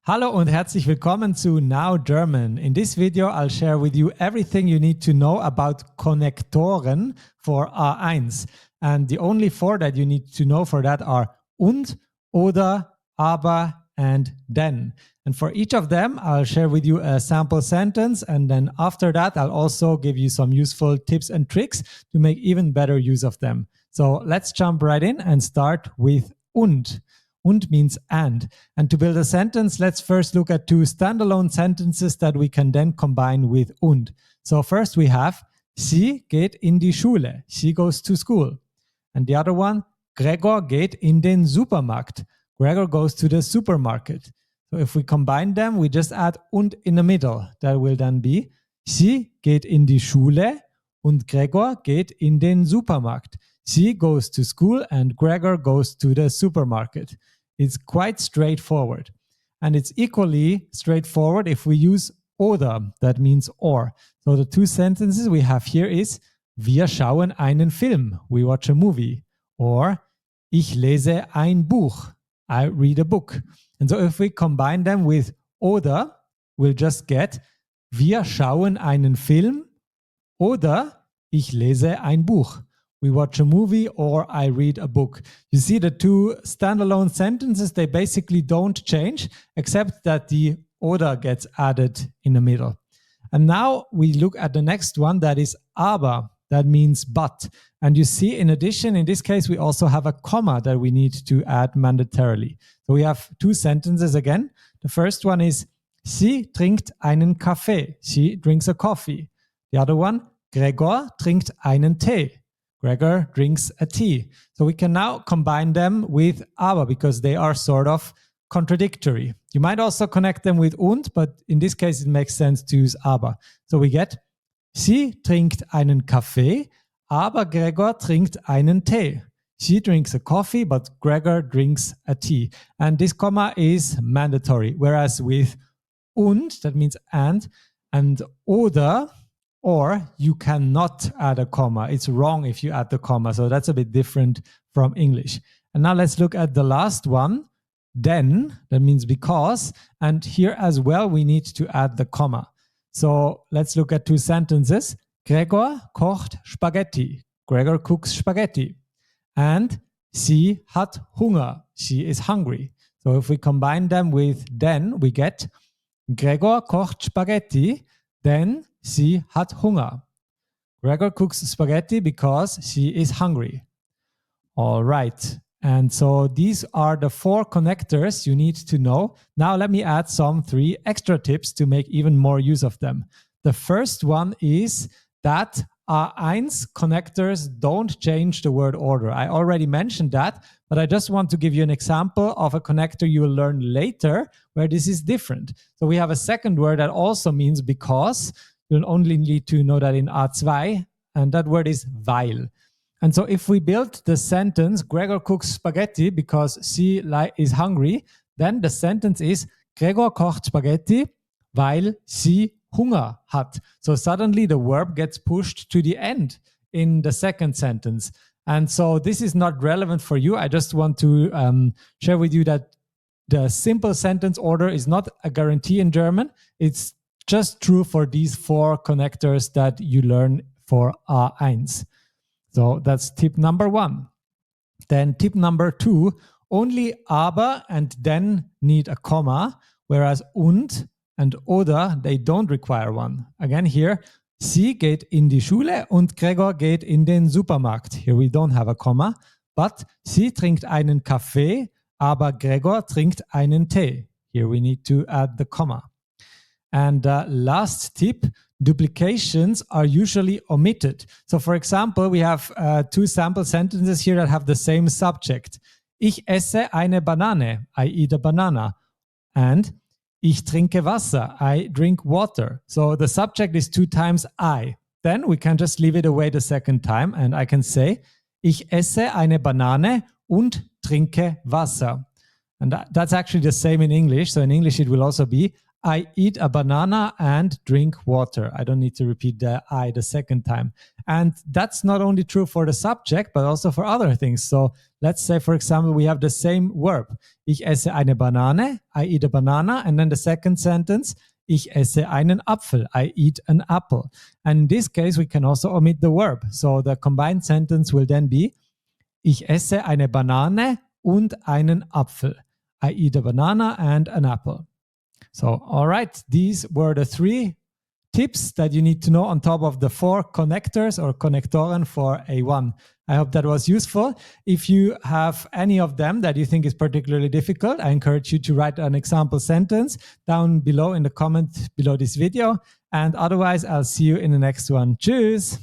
Hallo und herzlich willkommen zu Now German. In this video, I'll share with you everything you need to know about Konnektoren for A1. And the only four that you need to know for that are und, oder, aber, and denn. And for each of them, I'll share with you a sample sentence. And then after that, I'll also give you some useful tips and tricks to make even better use of them. So let's jump right in and start with und. Und means and. And to build a sentence, let's first look at two standalone sentences that we can then combine with und. So first we have, sie geht in die Schule. She goes to school. And the other one, Gregor geht in den Supermarkt. Gregor goes to the supermarket. So if we combine them, we just add und in the middle. That will then be, sie geht in die Schule und Gregor geht in den Supermarkt. She goes to school and Gregor goes to the supermarket. It's quite straightforward. And it's equally straightforward if we use oder, that means or. So the two sentences we have here is, wir schauen einen Film, we watch a movie. Or, ich lese ein Buch, I read a book. And so if we combine them with oder, we'll just get, wir schauen einen Film oder ich lese ein Buch. We watch a movie or I read a book. You see the two standalone sentences, they basically don't change except that the oder gets added in the middle. And now we look at the next one, that is aber. That means but. And you see, in addition, in this case, we also have a comma that we need to add mandatorily. So we have two sentences again. The first one is, sie trinkt einen Kaffee. She drinks a coffee. The other one, Gregor trinkt einen Tee. Gregor drinks a tea. So we can now combine them with aber because they are sort of contradictory. You might also connect them with und, but in this case it makes sense to use aber. So we get, sie trinkt einen Kaffee, aber Gregor trinkt einen Tee. She drinks a coffee, but Gregor drinks a tea. And this comma is mandatory, whereas with und, that means and oder, or you cannot add a comma. It's wrong if you add the comma. So that's a bit different from English. And now let's look at the last one, denn, that means because. And here as well, we need to add the comma. So let's look at two sentences. Gregor kocht Spaghetti. Gregor cooks spaghetti. And sie hat Hunger. She is hungry. So if we combine them with denn, we get Gregor kocht Spaghetti, denn sie hat Hunger. Gregor cooks spaghetti because she is hungry. All right. And so these are the four connectors you need to know. Now let me add some 3 extra tips to make even more use of them. The first one is that A1 connectors don't change the word order. I already mentioned that, but I just want to give you an example of a connector you will learn later where this is different. So we have a second word that also means because. You'll only need to know that in A2, and that word is weil. And so if we build the sentence, Gregor cooks spaghetti because she is hungry, then the sentence is, Gregor kocht Spaghetti, weil sie Hunger hat. So suddenly the verb gets pushed to the end in the second sentence. And so this is not relevant for you. I just want to share with you that the simple sentence order is not a guarantee in German. It's just true for these 4 connectors that you learn for A1. So that's tip number 1. Then tip number 2, only aber and then need a comma, whereas und and oder, they don't require one. Again here, sie geht in die Schule und Gregor geht in den Supermarkt. Here we don't have a comma, but sie trinkt einen Kaffee, aber Gregor trinkt einen Tee. Here we need to add the comma. And last tip, duplications are usually omitted. So for example, we have 2 sample sentences here that have the same subject. Ich esse eine Banane. I eat a banana. And ich trinke Wasser. I drink water. So the subject is 2 times I. Then we can just leave it away the second time and I can say, ich esse eine Banane und trinke Wasser. And that's actually the same in English. So in English it will also be, I eat a banana and drink water. I don't need to repeat the I the second time. And that's not only true for the subject, but also for other things. So let's say, for example, we have the same verb. Ich esse eine Banane, I eat a banana, and then the second sentence, ich esse einen Apfel, I eat an apple. And in this case, we can also omit the verb. So the combined sentence will then be, ich esse eine Banane und einen Apfel. I eat a banana and an apple. So, all right, these were the 3 tips that you need to know on top of the 4 connectors or Konnektoren for A1. I hope that was useful. If you have any of them that you think is particularly difficult, I encourage you to write an example sentence down below in the comment below this video. And otherwise, I'll see you in the next one. Tschüss!